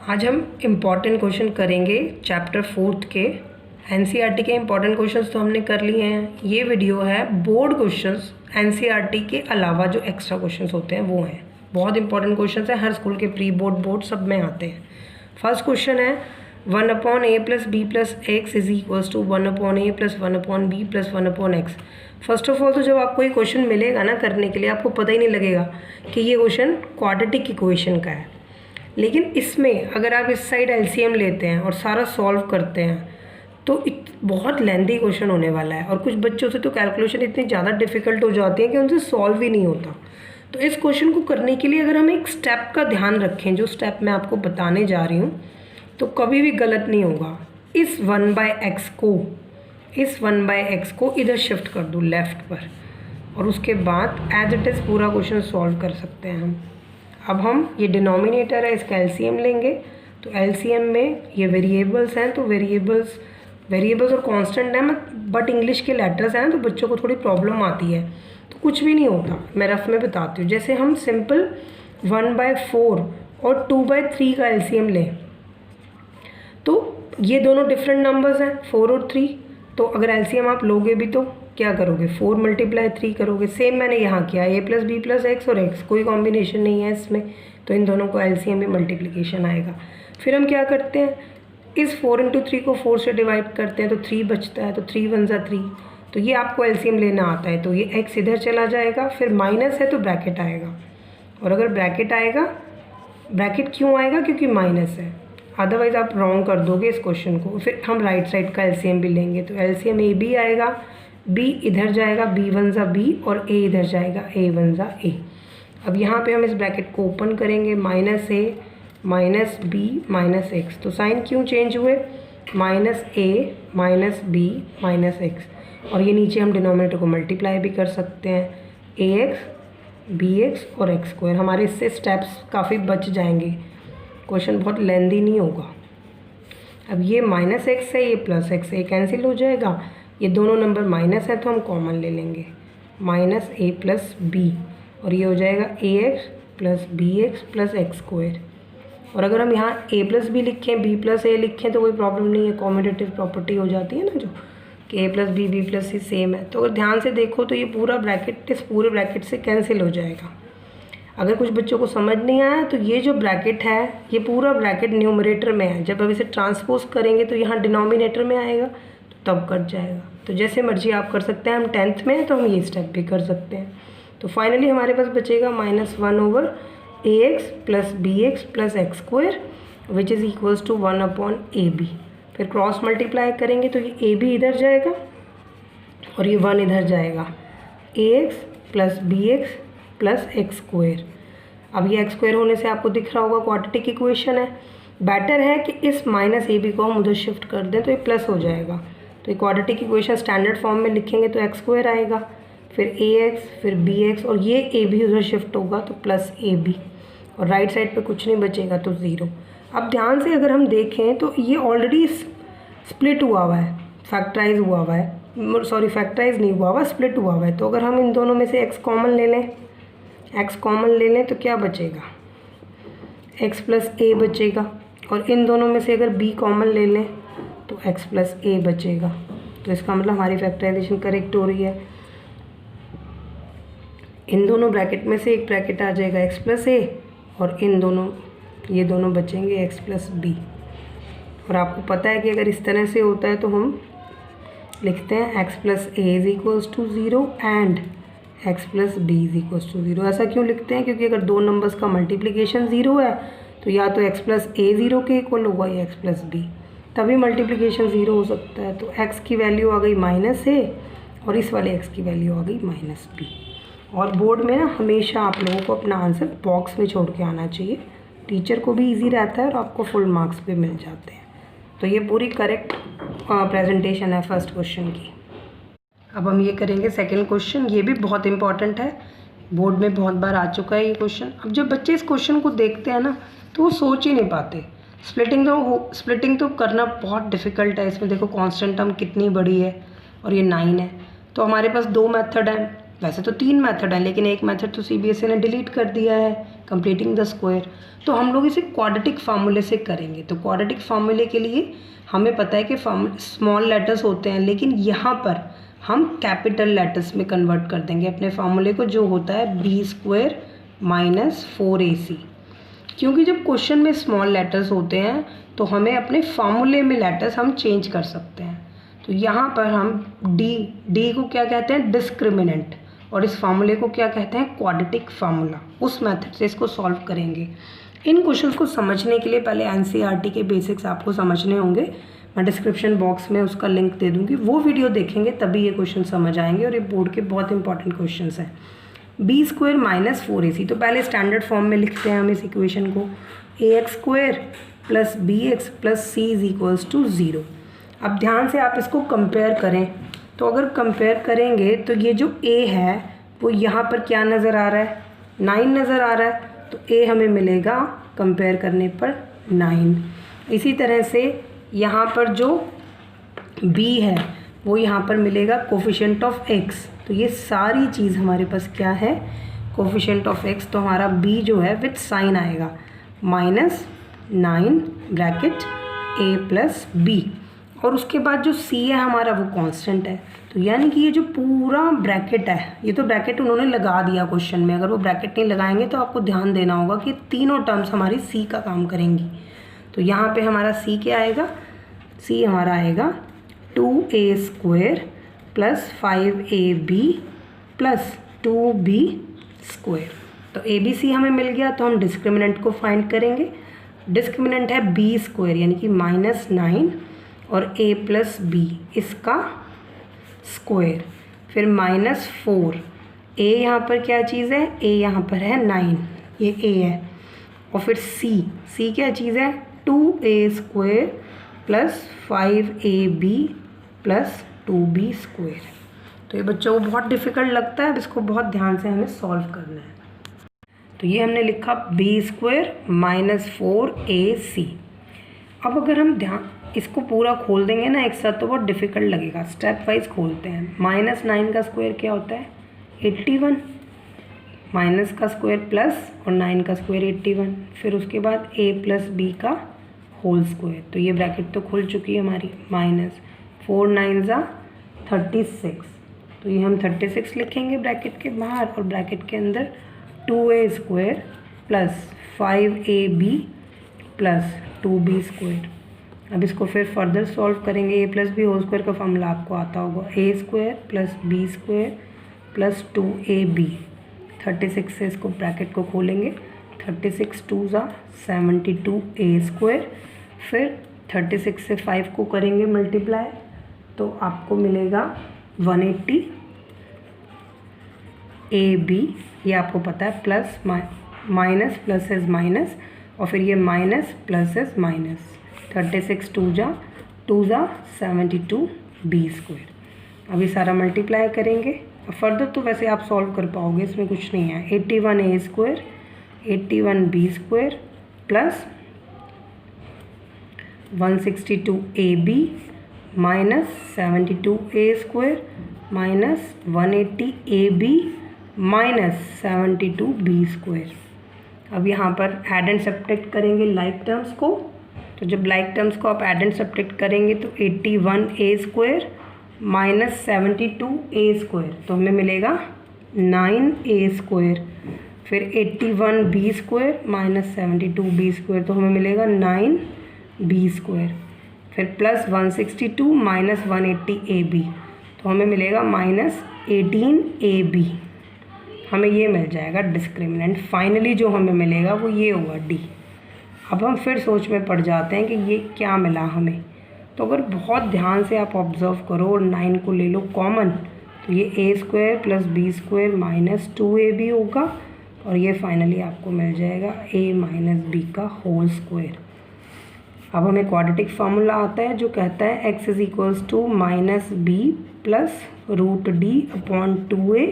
आज हम important question करेंगे चैप्टर 4 के। एनसीईआरटी के इम्पॉर्टेंट क्वेश्चंस तो हमने कर लिए हैं। ये वीडियो है बोर्ड क्वेश्चंस, एनसीईआरटी के अलावा जो एक्स्ट्रा क्वेश्चंस होते हैं वो हैं। बहुत इंपॉर्टेंट क्वेश्चंस हैं, हर स्कूल के प्री बोर्ड बोर्ड सब में आते हैं। फर्स्ट क्वेश्चन है 1/a + b + x is equals to 1/a + 1/b + 1/x। First of all तो जब आपको ये क्वेश्चन मिलेगा ना करने के लिए, आपको पता ही नहीं लगेगा कि ये क्वेश्चन क्वाड्रेटिक इक्वेशन का है। लेकिन इसमें अगर आप इस साइड एलसीएम लेते हैं और सारा सॉल्व करते हैं तो बहुत लेंथी क्वेश्चन होने वाला है। और कुछ बच्चों से तो कैलकुलेशन इतनी ज़्यादा डिफ़िकल्ट हो जाती है कि उनसे सॉल्व ही नहीं होता। तो इस क्वेश्चन को करने के लिए अगर हम एक स्टेप का ध्यान रखें, जो स्टेप मैं आपको बताने जा रही हूँ, तो कभी भी गलत नहीं होगा। इस 1/x को इधर शिफ्ट कर दूँ लेफ़्ट पर, और उसके बाद एज इट इज़ पूरा क्वेश्चन सॉल्व कर सकते हैं हम। अब हम ये डिनोमिनेटर है, इसका एलसीएम लेंगे। तो एलसीएम में ये वेरिएबल्स हैं, तो वेरिएबल्स और कांस्टेंट है, बट इंग्लिश के लेटर्स हैं तो बच्चों को थोड़ी प्रॉब्लम आती है। तो कुछ भी नहीं होता, मैं रफ में बताती हूँ। जैसे हम सिंपल 1/4 और 2/3 का एलसीएम लें, तो ये दोनों डिफरेंट नंबर्स हैं 4 और 3। तो अगर एलसीएम आप लोगे भी तो क्या करोगे, 4 × 3 करोगे। सेम मैंने यहाँ किया, a + b + x और x, कोई कॉम्बिनेशन नहीं है इसमें, तो इन दोनों को एलसीएम में मल्टीप्लिकेशन आएगा। फिर हम क्या करते हैं, इस 4 × 3 को 4 से डिवाइड करते हैं तो 3 बचता है, तो 3 × 1 = 3। तो ये आपको एलसीएम लेना आता है, तो ये x इधर चला जाएगा, फिर माइनस है तो ब्रैकेट आएगा। और अगर ब्रैकेट आएगा, ब्रैकेट क्यों आएगा, क्योंकि माइनस है, अदरवाइज़ आप रॉन्ग कर दोगे इस क्वेश्चन को। फिर हम राइट साइड का एलसीएम भी लेंगे, तो एलसीएम ए बी आएगा, b इधर जाएगा, b1 = b, और a इधर जाएगा, a1 = a। अब यहाँ पे हम इस ब्रैकेट को ओपन करेंगे, -a -b -x। तो साइन क्यों चेंज हुए, -a -b -x। और ये नीचे हम डिनोमिनेटर को मल्टीप्लाई भी कर सकते हैं, ax bx और x²। हमारे इससे स्टेप्स काफ़ी बच जाएंगे, क्वेश्चन बहुत लेंदी नहीं होगा। अब ये -x है, ये +x है, कैंसिल हो जाएगा। ये दोनों नंबर माइनस है तो हम कॉमन ले लेंगे, -a + b, और ये हो जाएगा ax + bx + x²। और अगर हम यहाँ a + b लिखें, b + a लिखें तो कोई प्रॉब्लम नहीं है, कॉम्यूटेटिव प्रॉपर्टी हो जाती है ना, जो कि a + b b + c same है। तो अगर ध्यान से देखो तो ये पूरा ब्रैकेट इस पूरे ब्रैकेट से कैंसिल हो जाएगा। अगर कुछ बच्चों को समझ नहीं आया तो ये जो ब्रैकेट है, ये पूरा ब्रैकेट न्यूमरेटर में है, जब अब इसे ट्रांसपोज करेंगे तो यहाँ डिनोमिनेटर में आएगा, तो तब कट जाएगा। तो जैसे मर्जी आप कर सकते हैं, हम 10th में हैं तो हम ये स्टेप भी कर सकते हैं। तो फाइनली हमारे पास बचेगा -1/ax + bx + x² which is equals to 1/ab। फिर क्रॉस मल्टीप्लाई करेंगे तो ये ab इधर जाएगा और ये 1 इधर जाएगा, ax + bx + x²। अब ये x² होने से आपको दिख रहा होगा क्वाड्रेटिक इक्वेशन है। बेटर है कि इस -ab को हम उधर शिफ्ट कर दें तो ये प्लस हो जाएगा। तो ये क्वाड्रेटिक इक्वेशन स्टैंडर्ड फॉर्म में लिखेंगे तो x² आएगा, फिर ax, फिर bx, और ये ab उधर शिफ्ट होगा तो +ab, और राइट साइड पे कुछ नहीं बचेगा तो 0। अब ध्यान से अगर हम देखें तो ये ऑलरेडी स्प्लिट हुआ हुआ है, फैक्टराइज हुआ हुआ है, सॉरी फैक्टराइज नहीं हुआ हुआ, स्प्लिट हुआ हुआ है। तो अगर हम इन दोनों में से x कॉमन ले लें तो क्या बचेगा, x + a बचेगा। और इन दोनों में से अगर b कॉमन ले लें तो x + a बचेगा। तो इसका मतलब हमारी फैक्टराइजेशन करेक्ट हो रही है। इन दोनों ब्रैकेट में से एक ब्रैकेट आ जाएगा x + a, और ये दोनों बचेंगे x + b। और आपको पता है कि अगर इस तरह से होता है तो हम लिखते हैं x + a = 0 and x + b = 0। ऐसा क्यों लिखते हैं, क्योंकि अगर दो नंबर्स का मल्टीप्लिकेशन 0 है तो या तो x + a 0 के इक्वल होगा या x + b, तभी मल्टीप्लिकेशन 0 हो सकता है। तो x की वैल्यू आ गई -a और इस वाले x की वैल्यू आ गई -b। और बोर्ड में ना हमेशा आप लोगों को अपना आंसर बॉक्स में छोड़ के आना चाहिए, टीचर को भी ईजी रहता है और आपको फुल मार्क्स भी मिल जाते हैं। तो ये पूरी करेक्ट प्रेजेंटेशन है फर्स्ट क्वेश्चन की। अब हम ये करेंगे सेकंड क्वेश्चन, ये भी बहुत इंपॉर्टेंट है, बोर्ड में बहुत बार आ चुका है ये क्वेश्चन। अब जब बच्चे इस क्वेश्चन को देखते हैं ना तो वो सोच ही नहीं पाते। स्प्लिटिंग तो करना बहुत डिफ़िकल्ट है। इसमें देखो कांस्टेंट टर्म कितनी बड़ी है और ये 9 है। तो हमारे पास 2 मेथड हैं, वैसे तो 3 मेथड हैं, लेकिन एक मेथड तो सीबीएसई ने डिलीट कर दिया है, कंप्लीटिंग द स्क्वायर। तो हम लोग इसे क्वाड्रेटिक फार्मूले से करेंगे। तो क्वाड्रेटिक फार्मूले के लिए हमें पता है कि स्मॉल लेटर्स होते हैं, लेकिन यहाँ पर हम कैपिटल लेटर्स में कन्वर्ट कर देंगे अपने फार्मूले को, जो होता है b² माइनस 4ac। क्योंकि जब क्वेश्चन में स्मॉल लेटर्स होते हैं तो हमें अपने फार्मूले में लेटर्स हम चेंज कर सकते हैं। तो यहाँ पर हम डी को क्या कहते हैं, डिस्क्रिमिनेंट, और इस फार्मूले को क्या कहते हैं, क्वाड्रेटिक फार्मूला। उस मेथड से इसको सॉल्व करेंगे। इन क्वेश्चंस को समझने के लिए पहले एनसीईआरटी के बेसिक्स आपको समझने होंगे। मैं डिस्क्रिप्शन बॉक्स में उसका लिंक दे दूँगी, वो वीडियो देखेंगे तभी ये क्वेश्चन समझ आएंगे, और ये बोर्ड के बहुत इंपॉर्टेंट क्वेश्चन हैं। b² माइनस 4ac, तो पहले स्टैंडर्ड फॉर्म में लिखते हैं हम इस इक्वेशन को, ax² plus bx plus c is equals to 0। अब ध्यान से आप इसको कंपेयर करें, तो अगर कंपेयर करेंगे तो ये जो a है वो यहाँ पर क्या नज़र आ रहा है, 9 नज़र आ रहा है, तो a हमें मिलेगा कंपेयर करने पर 9। इसी तरह से यहाँ पर जो b है वो यहाँ पर मिलेगा कोफिशिएंट ऑफ x। तो ये सारी चीज़ हमारे पास क्या है, कोफिशिएंट ऑफ x। तो हमारा b जो है विथ साइन आएगा -9 ब्रैकेट a प्लस b, और उसके बाद जो c है हमारा वो कांस्टेंट है। तो यानी कि ये जो पूरा ब्रैकेट है, ये तो ब्रैकेट उन्होंने लगा दिया क्वेश्चन में, अगर वो ब्रैकेट नहीं लगाएंगे तो आपको ध्यान देना होगा कि तीनों टर्म्स हमारी c का काम करेंगी। तो यहाँ पे हमारा c क्या आएगा, c हमारा आएगा 2a² plus 5ab plus 2b²। तो ABC हमें मिल गया, तो हम डिस्क्रिमिनेंट को फाइंड करेंगे। डिस्क्रिमिनेंट है b² यानी कि -9 और a प्लस b इसका स्क्वायर, फिर -4। a यहाँ पर क्या चीज़ है, a यहाँ पर है 9, ये a है, और फिर c क्या चीज़ है, 2a² plus 5ab plus 2b²। तो ये बच्चों को बहुत डिफ़िकल्ट लगता है, अब इसको बहुत ध्यान से हमें सॉल्व करना है। तो ये हमने लिखा b² माइनस 4ac। अब अगर हम ध्यान इसको पूरा खोल देंगे ना एक साथ तो बहुत डिफ़िकल्ट लगेगा, स्टेप वाइज खोलते हैं। -9 का स्क्वायर क्या होता है, 81, माइनस का स्क्वायर प्लस और 9 का स्क्वायर 81, फिर उसके बाद a प्लस b का होल स्क्वायर। तो ये ब्रैकेट तो खुल चुकी है हमारी, -4 9 ज़ा 36, तो ये हम 36 लिखेंगे ब्रैकेट के बाहर, और ब्रैकेट के अंदर 2a² plus 5ab plus 2b²। अब इसको फिर फर्दर सॉल्व करेंगे। a plus b whole square का फॉर्मूला आपको आता होगा, a² plus b² plus 2ab। 36 से इसको ब्रैकेट को खोलेंगे, 36 2 ज़ा 72a², फिर 36 से 5 को करेंगे मल्टीप्लाई, तो आपको मिलेगा 180 ab, ये आपको पता है, plus minus plus is minus, और फिर ये माइनस प्लस इज माइनस, 36 2 ज़ा 72 b²। अभी सारा मल्टीप्लाई करेंगे, फर्दर तो वैसे आप सॉल्व कर पाओगे, इसमें कुछ नहीं है। 81a² 81b² plus 162ab minus 72a² minus 180ab minus 72b²। अब यहाँ पर ऐड एंड सब्ट्रैक्ट करेंगे लाइक टर्म्स को। तो जब लाइक टर्म्स को आप ऐड एंड सब्ट्रैक्ट करेंगे तो 81a² माइनस 72a², तो हमें मिलेगा 9a², फिर 81b² माइनस 72b², तो हमें मिलेगा 9b², फिर प्लस 162 माइनस 180ab, तो हमें मिलेगा माइनस 18ab। हमें ये मिल जाएगा डिस्क्रिमिनेंट। फाइनली जो हमें मिलेगा वो ये होगा डी। अब हम फिर सोच में पड़ जाते हैं कि ये क्या मिला हमें। तो अगर बहुत ध्यान से आप ऑब्ज़र्व करो और 9 को ले लो कॉमन, तो ये a² plus b² minus 2ab होगा, और ये फाइनली आपको मिल जाएगा a माइनस b का होल स्क्वायर। अब हमें क्वाड्रेटिक फार्मूला आता है जो कहता है x is equals to -b plus √d/2a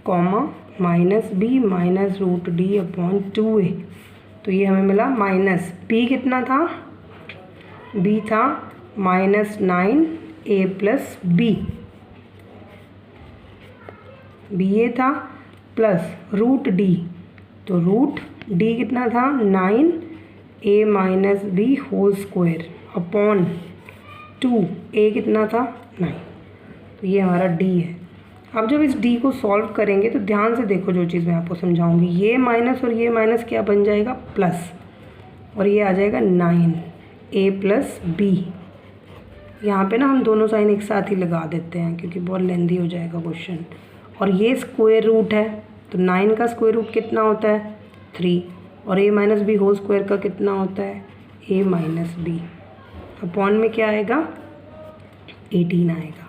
comma -b minus √d/2a। तो ये हमें मिला माइनस b कितना था, b था -9a प्लस b, ये था प्लस √d, तो √d डी कितना था 9 a minus b whole square upon 2 a कितना था 9। तो ये हमारा डी है। अब जब इस डी को सॉल्व करेंगे तो ध्यान से देखो जो चीज़ मैं आपको समझाऊंगी, ये माइनस और ये माइनस क्या बन जाएगा प्लस, और ये आ जाएगा 9a प्लस बी। यहाँ पे ना हम दोनों साइन एक साथ ही लगा देते हैं क्योंकि बहुत लेंदी हो जाएगा क्वेश्चन। और ये स्क्वायर रूट है तो 9 का स्क्वायर रूट कितना होता है 3, और a minus b whole square का कितना होता है a माइनस बी। अपॉन में क्या आएगा 18 आएगा।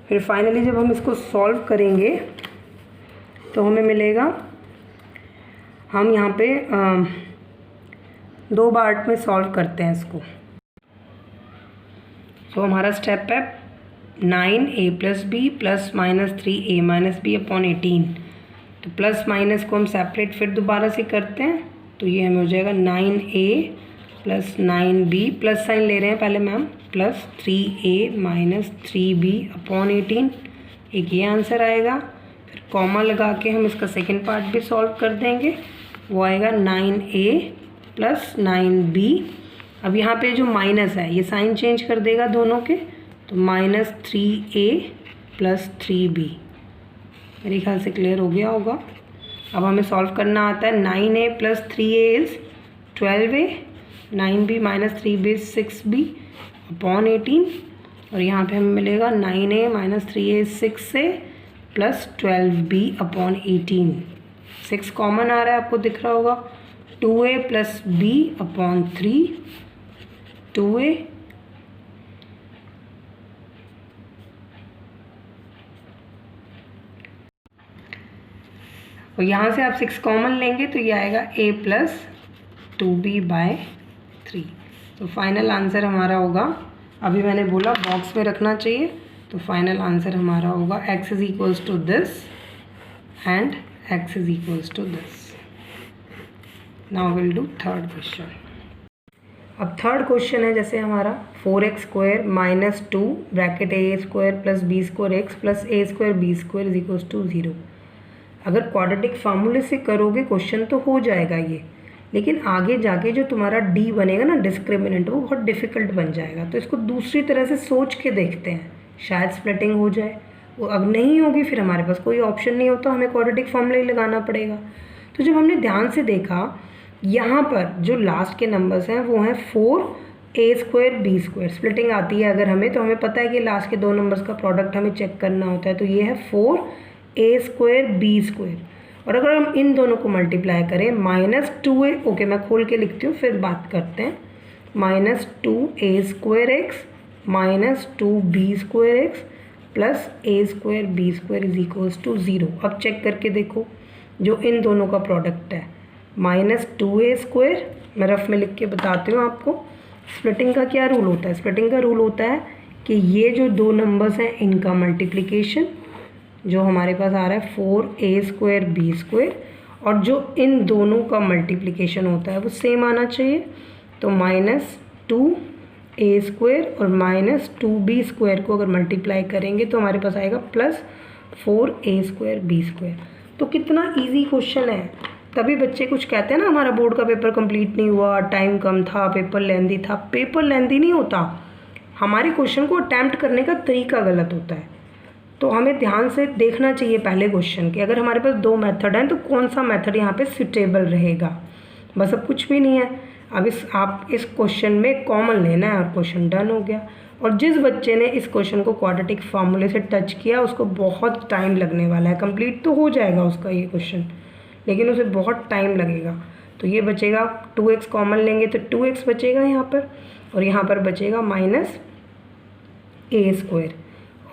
फिर फाइनली जब हम इसको सॉल्व करेंगे तो हमें मिलेगा, हम यहाँ पे 2 पार्ट में सॉल्व करते हैं इसको। तो हमारा स्टेप है 9a plus b plus minus 3a minus b upon 18। तो प्लस माइनस को हम सेपरेट फिर दोबारा से करते हैं, तो ये हमें हो जाएगा 9a plus 9b, plus sign ले रहे हैं पहले ma'am, plus 3a minus 3b upon 18। एक ये आंसर आएगा। फिर कॉमा लगा के हम इसका सेकंड पार्ट भी सॉल्व कर देंगे, वो आएगा 9a प्लस 9b। अब यहाँ पे जो माइनस है ये साइन चेंज कर देगा दोनों के, तो माइनस 3a प्लस 3b। मेरे ख्याल से क्लियर हो गया होगा। अब हमें सॉल्व करना आता है 9a plus 3a is 12a, 9b minus 3b is 6b upon 18। और यहाँ पे हमें मिलेगा 9a minus 3a is 6a plus 12b upon 18। 6 common आ रहा है, आपको दिख रहा होगा। 2a plus b upon 3, 2a और यहाँ से आप 6 कॉमन लेंगे तो ये आएगा a प्लस 2b बाय 3। तो फाइनल आंसर हमारा होगा, अभी मैंने बोला बॉक्स में रखना चाहिए, तो फाइनल आंसर हमारा होगा x is equals to this and x is equals to this. Now will do third question. अब थर्ड क्वेश्चन है जैसे हमारा 4x square minus 2 bracket a square plus b square x plus a square b square is equals to 0। अगर quadratic फार्मूले से करोगे question तो हो जाएगा ये, लेकिन आगे जाके जो तुम्हारा डी बनेगा ना डिस्क्रिमिनेंट, वो बहुत डिफ़िकल्ट बन जाएगा। तो इसको दूसरी तरह से सोच के देखते हैं, शायद स्प्लिटिंग हो जाए। वो अब नहीं होगी फिर हमारे पास कोई ऑप्शन नहीं होता, हमें क्वाड्रेटिक फार्मूला ही लगाना पड़ेगा। तो जब हमने ध्यान से देखा, यहाँ पर जो लास्ट के नंबर्स हैं वो हैं 4a square b square. Splitting आती है अगर हमें, तो हमें पता है कि लास्ट के 2 नंबर्स का प्रोडक्ट हमें चेक करना होता है। तो ये है 4a स्क्वायर b स्क्वायर, और अगर हम इन दोनों को मल्टीप्लाई करें माइनस 2a, ओके मैं खोल के लिखती हूँ फिर बात करते हैं, minus 2a square x minus 2b square x plus a square b square is equals to 0। अब चेक करके देखो जो इन दोनों का प्रोडक्ट है माइनस 2a स्क्वायर, मैं रफ में लिख के बताती हूँ आपको। स्प्लिटिंग का क्या रूल होता है, स्प्लिटिंग का रूल होता है कि ये जो 2 नंबर्स हैं इनका मल्टीप्लिकेशन जो हमारे पास आ रहा है 4a स्क्वायर b स्क्वायर, और जो इन दोनों का मल्टीप्लिकेशन होता है वो सेम आना चाहिए। तो माइनस 2a स्क्वायर और माइनस 2b स्क्वायर को अगर मल्टीप्लाई करेंगे तो हमारे पास आएगा plus 4a square b square. तो कितना इजी क्वेश्चन है, तभी बच्चे कुछ कहते हैं ना हमारा बोर्ड का पेपर कंप्लीट नहीं हुआ, टाइम कम था, पेपर लेंदी था। पेपर लेंदी नहीं होता, हमारे क्वेश्चन को अटैम्प्ट करने का तरीका गलत होता है। तो हमें ध्यान से देखना चाहिए पहले क्वेश्चन के, अगर हमारे पास 2 मेथड हैं तो कौन सा मेथड यहाँ पे सुटेबल रहेगा। बस अब कुछ भी नहीं है, अब आप इस क्वेश्चन में कॉमन लेना है और क्वेश्चन डन हो गया। और जिस बच्चे ने इस क्वेश्चन को क्वाड्रेटिक फार्मूले से टच किया उसको बहुत टाइम लगने वाला है। कंप्लीट तो हो जाएगा उसका ये क्वेश्चन, लेकिन उसे बहुत टाइम लगेगा। तो ये बचेगा 2x कॉमन लेंगे तो 2x बचेगा यहाँ पर, और यहाँ पर बचेगा माइनस a स्क्वायर।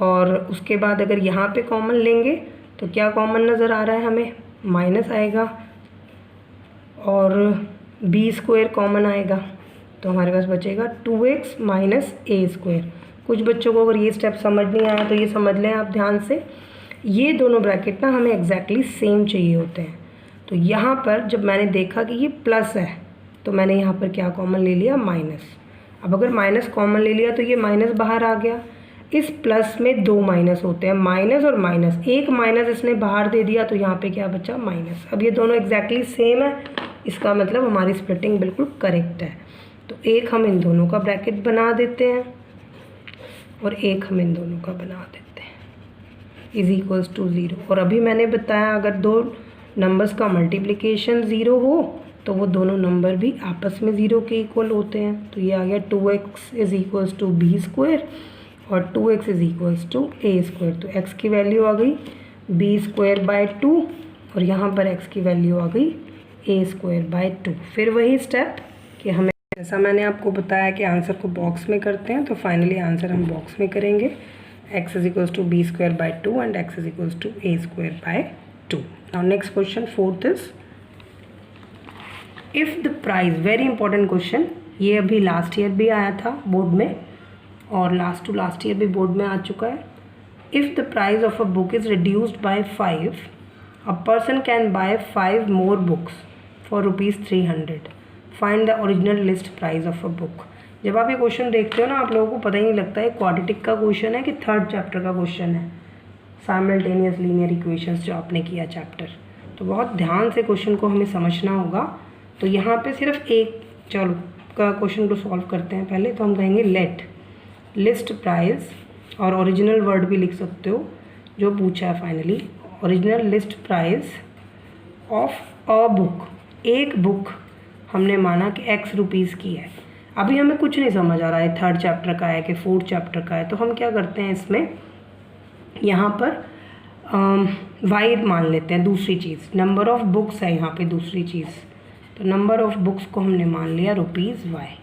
और उसके बाद अगर यहाँ पे कॉमन लेंगे तो क्या कॉमन नज़र आ रहा है हमें, माइनस आएगा और b स्क्वायर कॉमन आएगा, तो हमारे पास बचेगा 2x माइनस a स्क्वायर। कुछ बच्चों को अगर ये स्टेप समझ नहीं आया तो ये समझ लें आप ध्यान से, ये दोनों ब्रैकेट ना हमें एग्जैक्टली सेम चाहिए होते हैं। तो यहाँ पर जब मैंने देखा कि ये प्लस है तो मैंने यहाँ पर क्या कॉमन ले लिया, माइनस। अब अगर माइनस कॉमन ले लिया तो ये माइनस बाहर आ गया। इस प्लस में 2 माइनस होते हैं, माइनस और माइनस, एक माइनस इसने बाहर दे दिया तो यहाँ पे क्या बचा, माइनस। अब ये दोनों एग्जैक्टली सेम है इसका मतलब हमारी स्प्लिटिंग बिल्कुल करेक्ट है। तो एक हम इन दोनों का ब्रैकेट बना देते हैं और एक हम इन दोनों का बना देते हैं इज इक्वल्स टू 0। और अभी मैंने बताया अगर दो नंबर्स का मल्टीप्लिकेशन 0 हो तो वो दोनों नंबर भी आपस में 0 के इक्वल होते हैं। तो ये आ गया 2x is equals to b square और 2x is equals to a square. तो x की वैल्यू आ गई बी स्क्वायर बाय 2 और यहाँ पर x की वैल्यू आ गई ए स्क्वायर बाय 2। फिर वही स्टेप कि हमें जैसा मैंने आपको बताया कि आंसर को बॉक्स में करते हैं, तो फाइनली आंसर हम बॉक्स में करेंगे x is equals to b square by 2 and x is equals to a square by 2। Now next question fourth is if the price, very important question, ये अभी लास्ट ईयर भी आया था board में और लास्ट टू लास्ट ईयर भी board में आ चुका है। If the price of a book is reduced by 5, a person can buy 5 more books for ₹300। Find the original list price of a book. जब आप ये क्वेश्चन देखते हो ना, आप लोगों को पता ही नहीं लगता है क्वाड्रेटिक का क्वेश्चन है कि थर्ड चैप्टर का क्वेश्चन है, साइमल्टेनियस लीनियर इक्वेशंस जो आपने किया चैप्टर। तो बहुत ध्यान से क्वेश्चन को हमें समझना होगा। तो यहाँ पे सिर्फ एक चलो का क्वेश्चन को सॉल्व करते हैं पहले। तो हम कहेंगे लेट लिस्ट प्राइस, और ओरिजिनल वर्ड भी लिख सकते हो जो पूछा है finally, original list price of a book. एक बुक हमने माना कि x रुपीज़ की है। अभी हमें कुछ नहीं समझ आ रहा है थर्ड चैप्टर का है कि फोर्थ चैप्टर का है, तो हम क्या करते हैं इसमें यहाँ पर वाई मान लेते हैं। दूसरी चीज़ नंबर ऑफ़ बुक्स है यहाँ पे दूसरी चीज़, तो नंबर ऑफ़ बुक्स को हमने मान लिया ₹y।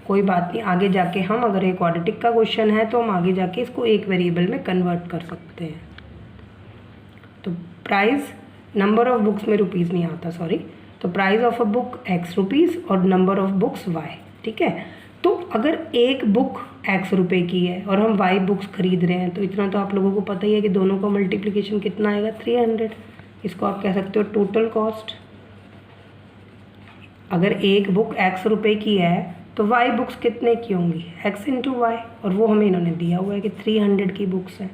कोई बात नहीं, आगे जाके हम अगर एक क्वाड्रेटिक का क्वेश्चन है तो हम आगे जाके इसको एक वेरिएबल में कन्वर्ट कर सकते हैं। तो प्राइस नंबर ऑफ़ बुक्स में रुपीज़ नहीं आता, सॉरी। तो price of a book x rupees और नंबर ऑफ़ बुक्स y, ठीक है। तो अगर एक बुक x रुपये की है और हम y बुक्स खरीद रहे हैं, तो इतना तो आप लोगों को पता ही है कि दोनों का मल्टीप्लिकेशन कितना आएगा 300। इसको आप कह सकते हो टोटल कॉस्ट। अगर एक बुक x रुपये की है तो y बुक्स कितने की होंगी x इंटू वाई, और वो हमें इन्होंने दिया हुआ है कि 300 की बुक्स हैं।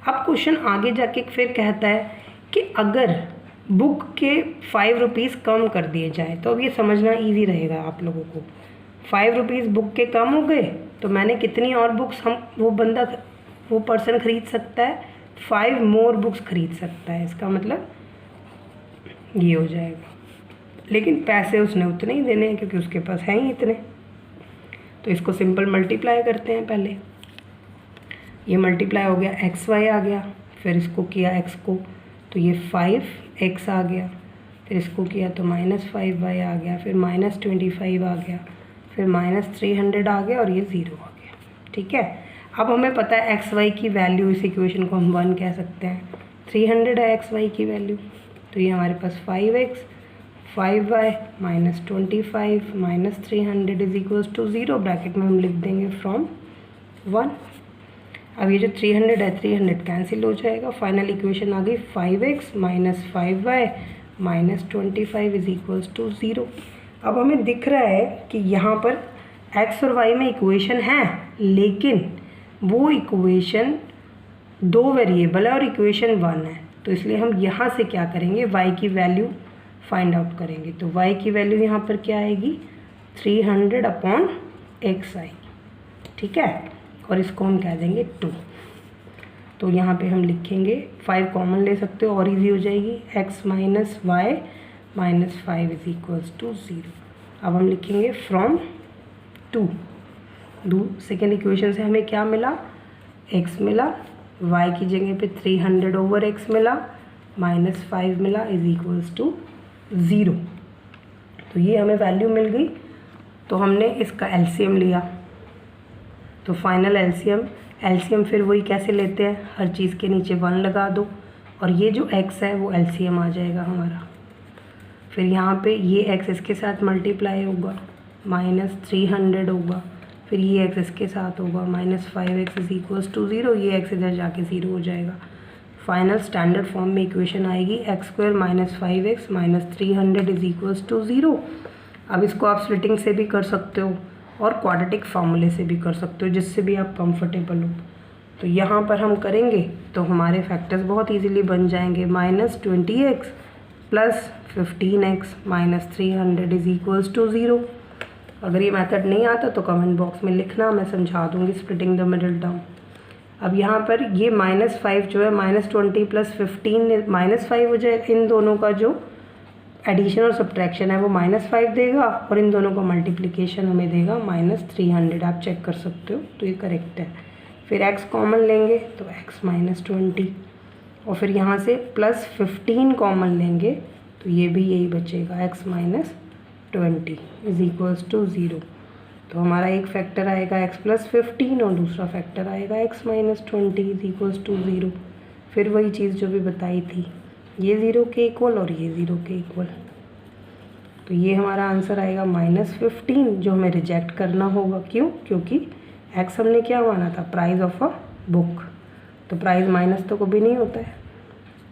अब क्वेश्चन आगे जाके फिर कहता है कि अगर बुक के 5 रुपीज़ कम कर दिए जाए, तो अब ये समझना इजी रहेगा आप लोगों को। 5 रुपीज़ बुक के कम हो गए तो मैंने कितनी और बुक्स वो पर्सन खरीद सकता है, 5 मोर बुक्स खरीद सकता है। इसका मतलब ये हो जाएगा, लेकिन पैसे उसने उतने ही देने हैं क्योंकि उसके पास हैं ही इतने। तो इसको सिंपल मल्टीप्लाई करते हैं पहले। ये मल्टीप्लाई हो गया XY आ गया, फिर इसको किया x को तो ये 5x आ गया, फिर इसको किया तो -5y आ गया, फिर -25 आ गया, फिर -300 आ गया और ये 0 आ गया, ठीक है। अब हमें पता है XY की वैल्यू, इस इक्वेशन को हम 1 कह सकते हैं। 300 है XY की वैल्यू, तो ये हमारे पास 5x 5y -25 -300 is equals to 0। Bracket में हम लिख देंगे फ्रॉम 1। अब ये जो 300 है 300 कैंसिल हो जाएगा। फाइनल इक्वेशन आ गई 5x - 5y -25 is equals to 0। अब हमें दिख रहा है कि यहाँ पर x और y में इक्वेशन है, लेकिन वो इक्वेशन 2 वेरिएबल है और इक्वेशन 1 है। तो इसलिए हम यहाँ से क्या करेंगे, y की वैल्यू फाइंड आउट करेंगे। तो y की वैल्यू यहाँ पर क्या आएगी 300/x आएगी, ठीक है। और इसको हम कह देंगे 2। तो यहाँ पे हम लिखेंगे 5 कॉमन ले सकते हो और इजी हो जाएगी, x - y -5 is equals to 0। अब हम लिखेंगे फ्रॉम 2। सेकेंड इक्वेशन से हमें क्या मिला, x मिला, y की जगह पे 300/x मिला, -5 मिला इज इक्वल्स टू 0। तो ये हमें वैल्यू मिल गई। तो हमने इसका एलसीएम लिया, तो फाइनल एलसीएम फिर वही कैसे लेते हैं, हर चीज़ के नीचे 1 लगा दो और ये जो x है वो एलसीएम आ जाएगा हमारा। फिर यहाँ पे ये x इसके साथ मल्टीप्लाई होगा, -300 होगा, फिर ये x इसके साथ होगा, -5x इज इक्वल्स टू 0। ये x इधर जाके 0 हो जाएगा। फाइनल स्टैंडर्ड फॉर्म में इक्वेशन आएगी x² - 5x -300 is equals to 0। अब इसको आप स्प्लिटिंग से भी कर सकते हो और क्वाड्रेटिक फार्मूले से भी कर सकते हो, जिससे भी आप कंफर्टेबल हो। तो यहाँ पर हम करेंगे तो हमारे फैक्टर्स बहुत इजीली बन जाएंगे, -20x plus 15x minus 300 is equals to 0। अगर ये मेथड नहीं आता तो कमेंट बॉक्स में लिखना, मैं समझा दूँगी स्प्लिटिंग द मिडिल टर्म। अब यहाँ पर ये -5 जो है -20 प्लस 15 -5 हो जाएगा। इन दोनों का जो एडिशन और सब्ट्रैक्शन है वो -5 देगा और इन दोनों का मल्टीप्लिकेशन हमें देगा -300। आप चेक कर सकते हो, तो ये करेक्ट है। फिर x कॉमन लेंगे तो x -20 और फिर यहाँ से +15 कॉमन लेंगे तो ये भी यही बचेगा x -20 इज इक्वल्स टू 0। तो हमारा एक फैक्टर आएगा x +15 और दूसरा फैक्टर आएगा x -20 इज इक्वल्स टू 0। फिर वही चीज़ जो भी बताई थी, ये 0 के इक्वल और ये 0 के इक्वल। तो ये हमारा आंसर आएगा -15, जो हमें रिजेक्ट करना होगा। क्यों? क्योंकि x हमने क्या माना था, प्राइस ऑफ अ बुक, तो प्राइस माइनस तो कभी नहीं होता है।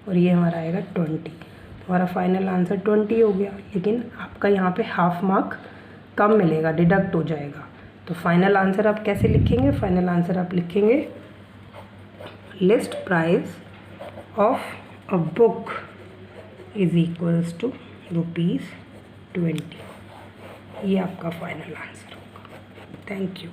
और ये हमारा आएगा 20। तो हमारा फाइनल आंसर 20 हो गया, लेकिन आपका यहाँ पे हाफ मार्क कम मिलेगा, डिडक्ट हो जाएगा। तो फाइनल आंसर आप कैसे लिखेंगे? फाइनल आंसर आप लिखेंगे list price of a book is equals to ₹20। ये आपका फाइनल आंसर होगा। Thank you.